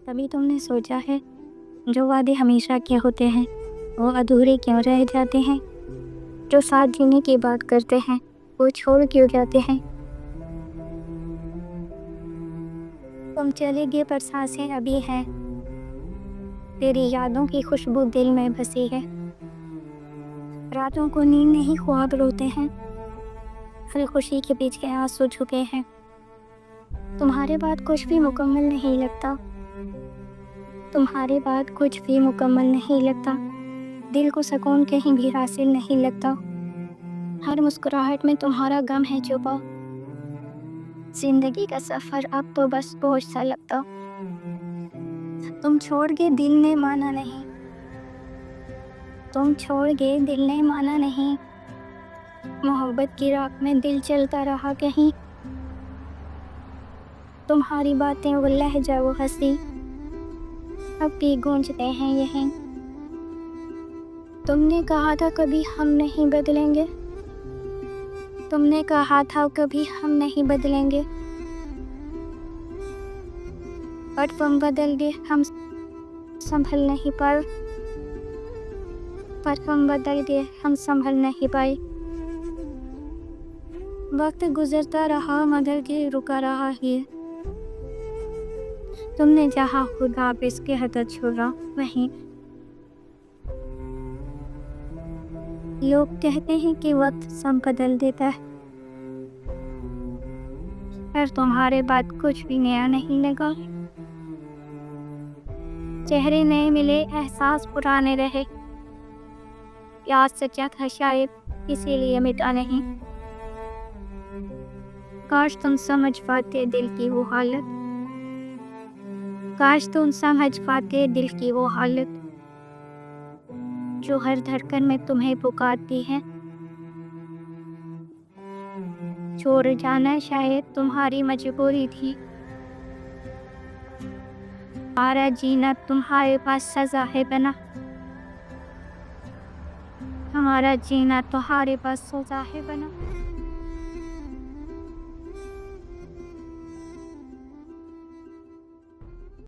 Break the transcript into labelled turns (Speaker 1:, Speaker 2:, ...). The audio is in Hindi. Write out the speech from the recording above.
Speaker 1: कभी तुमने सोचा है जो वादे हमेशा के होते हैं वो अधूरे क्यों रह जाते हैं? जो साथ जीने की बात करते हैं वो छोड़ क्यों जाते हैं? तुम चले गए पर सांसें अभी हैं, तेरी यादों की खुशबू दिल में बसी है। रातों को नींद नहीं ख्वाब रोते हैं, हर खुशी के पीछे आंसू झुके हैं। तुम्हारे बाद कुछ भी मुकम्मल नहीं लगता, तुम्हारे बाद कुछ भी मुकम्मल नहीं लगता। दिल को सुकून कहीं भी हासिल नहीं लगता, हर मुस्कुराहट में तुम्हारा गम है छुपा। जिंदगी का सफर अब तो बस बोझ सा लगता। तुम छोड़ गए दिल ने माना नहीं, तुम छोड़ गए दिल ने माना नहीं। मोहब्बत की राह में दिल चलता रहा कहीं। तुम्हारी बातें वो लहजा वो हंसी अब भी गूंजते हैं यहीं। तुमने कहा था कभी हम नहीं बदलेंगे, तुमने कहा था कभी हम नहीं बदलेंगे, पर तुम बदल गए हम संभल नहीं पाए। पर हम बदल गए हम संभल नहीं पाए। वक्त गुजरता रहा मगर के रुका रहा है। तुमने जहाँ खुदा हाफिज़ के हद छोड़ा वहीं। लोग कहते हैं कि वक्त सब बदल देता है, पर तुम्हारे बाद कुछ भी नया नहीं लगा। चेहरे नए मिले एहसास पुराने रहे, प्यार सच्चा था शायद इसीलिए मिटा नहीं। काश तुम समझ पाते दिल की वो हालत, काश तुम समझ पाते दिल की वो हालत जो हर धड़कन में तुम्हें पुकारती है। छोड़ जाना शायद तुम्हारी मजबूरी थी, हमारा जीना तुम्हारे पास सजा है बना। हमारा जीना तुम्हारे पास सजा है बना।